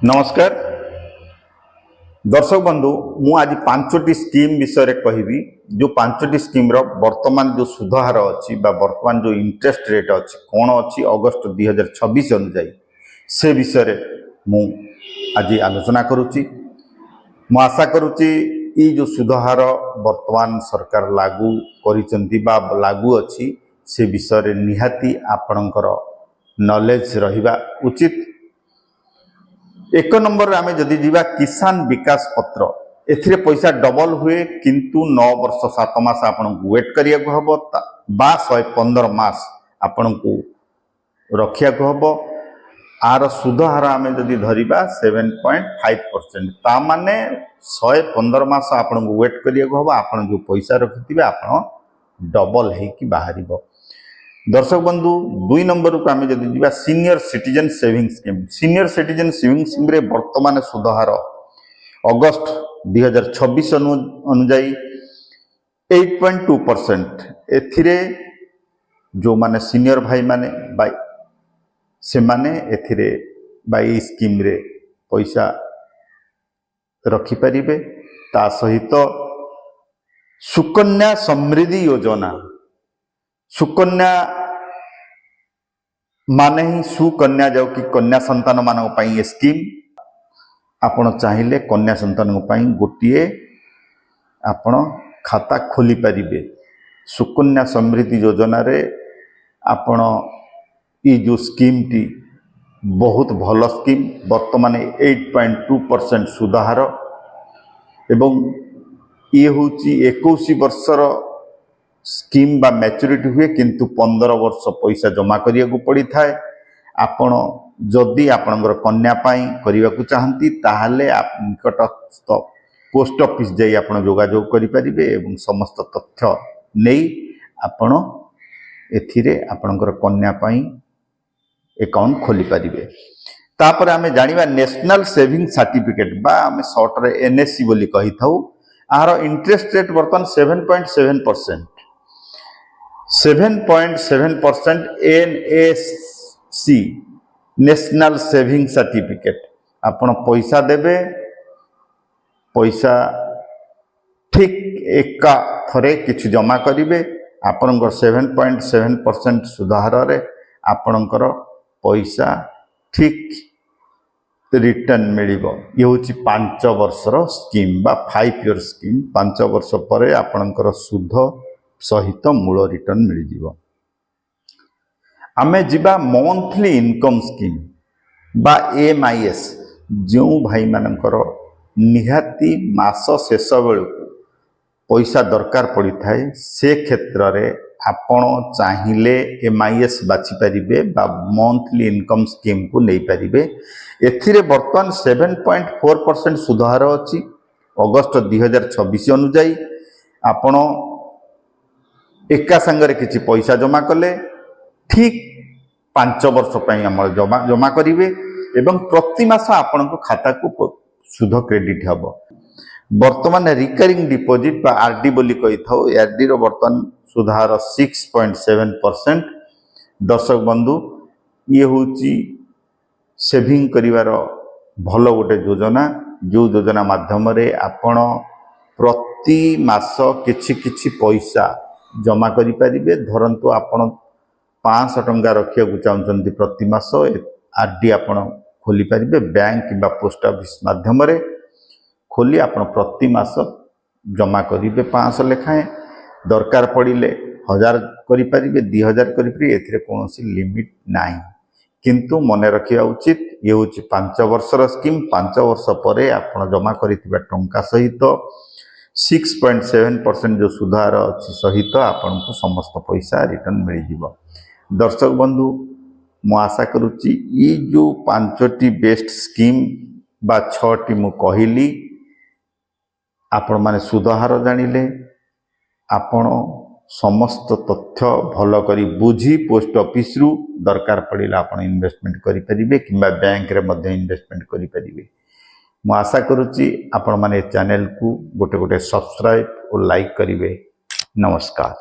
नमस्कार दर्शक बंधु मु आज पांचटी स्कीम विषय कहबी जो पांचटी स्कीम वर्तमान जो सुधहार अच्छी वर्तमान जो इंटरेस्ट रेट अच्छी कौन अच्छी अगस्त 2026 अनुजाई से विषय मु आज आलोचना करुच्ची मु आशा करुच्ची ये जो सुधहार वर्तमान सरकार लागू करिसेंती बा लागू अच्छी से विषय निहाती आपणकर नॉलेज रहिबा उचित। एक नंबर आम जदि जीवा किसान विकास पत्र एथिरे पैसा डबल हुए किंतु 9 वर्ष 7 मास आपन वेट करिया को हबो बा 115 मास आपन को रखिया को हबो। आर सुध हार आम जदि धरिबा 7.5% ता माने 115 मास आपन को वेट करिया को हबो। आपन जो पैसा रखिथिबे आपन डबल हे कि बाहरिबो। दर्शक बंधु 2 नंबर को आम जदि जीवा senior citizen saving scheme scheme रे वर्तमान सुधहार अगस्त 2026 अनुजाई 8.2%। एथिरे जो माने सीनियर भाई माने बाई से माने एथिरे बाई स्कीम रे पैसा रखी परिबे। ता सहित सुकन्या समृद्धि योजना सुकन्या माने ही सुकन्या जो कि कन्या संतान मानक पई स्कीम आपण चाहिए कन्या संतान पई गोटिए आपण खाता खोली परिबे। सुकन्या समृद्धि योजना रे आपण ई जो स्कीम टी बहुत भल स्कीम वर्तमान 8.2% सुधार एवं ये होची 21 वर्षर स्कीम बा मैच्योरिटी हुए किंतु 15 वर्ष पैसा जमा करिया को पड़ी थाए। आपण जदि आपणकर कन्या पाई करिया को चाहंती ताहाले आप निकटस्थ पोस्ट ऑफिस जाई आपण जोगाजोग करि परिबे एवं समस्त तथ्य नै आपण एथिरे आपणकर कन्या पाई अकाउंट खोली परिबे। तापर आमे जानिबा नेशनल सेविंग सर्टिफिकेट बा आमे शॉर्ट रे एनएससी बोली कहि थाउ। आरो इंटरेस्ट रेट वर्तमान 7.7% 7.7% एनएससी नेशनल सेविंग सर्टिफिकेट आपण पैसा देबे पैसा ठीक एका थरे किछ जमा करिवे आपनकर 7.7% सुधार रे आपनकर पैसा ठीक रिटर्न मिलिबो। ये होची 5 वर्षर स्कीम बा 5 ईयर स्कीम 5 वर्ष परे आपनकर सुध सहित मूल रिटर्न मिल जिवो। आमे जिबा मंथली इनकम स्कीम बा एमआईएस जो भाई मानकर निहाती मास शेष बेलू पैसा दरकार पड़ी थाए से क्षेत्र रे आपण चाहिए एमआईएस बाछि परिबे बा मंथली इनकम स्कीम को नहीं परिबे। एथिरे वर्तमान 7.4% सुधार अछि अगस्त 2026 अनुजाई आपण एका संगरे किछि पैसा जमा कले ठीक 5 वर्ष पई हमर जमा करिवे एवं प्रति मास आपन को खाता को सुध क्रेडिट हबो। वर्तमान रिकरिंग डिपॉजिट बा आरडी बोली कहि थाउ आरडी रो वर्तमान सुधार 6.7%। दर्शक बंधु ये होची सेविंग करिवार भलो गोटे योजना जो योजना माध्यम रे आपण प्रति मास किछि किछि पैसा जमा करि परिबे। धरंतु आपण 500 टंका रखिया को चाहउचंती प्रति मास आरडी आपण खोली परिबे बैंक किबा पोस्ट ऑफिस माध्यम रे खोली आपण प्रति मास जमा करिबे 500 लेखाए दरकार पड़िले 1000 करि परिबे 2000 करि परिबे एथिरे कोनोसी लिमिट नाही। किंतु मने रखिया उचित ये होची 5 वर्षर स्कीम 5 वर्ष परे आपण जमा करिथिबा टंका सहित 6.7% जो सुधार अच्छी सहित आपन को समस्त पैसा रिटर्न मिल जिवो। दर्शक बंधु मु आशा करुच्ची ये जो 5टी बेस्ट स्कीम बा 6टी मु कहिली आपण माने सुधार जानिले आपण समस्त तथ्य भल करी बुझी पोस्ट ऑफिस रु दरकार पड़िला आपण इन्वेस्टमेंट करि परिबे किबा बैंक रे मध्ये इन्वेस्टमेंट करि परिबे। मु आशा करुच्ची आपण माने चैनल को गोटे गोटे सब्सक्राइब और लाइक करिवे। नमस्कार।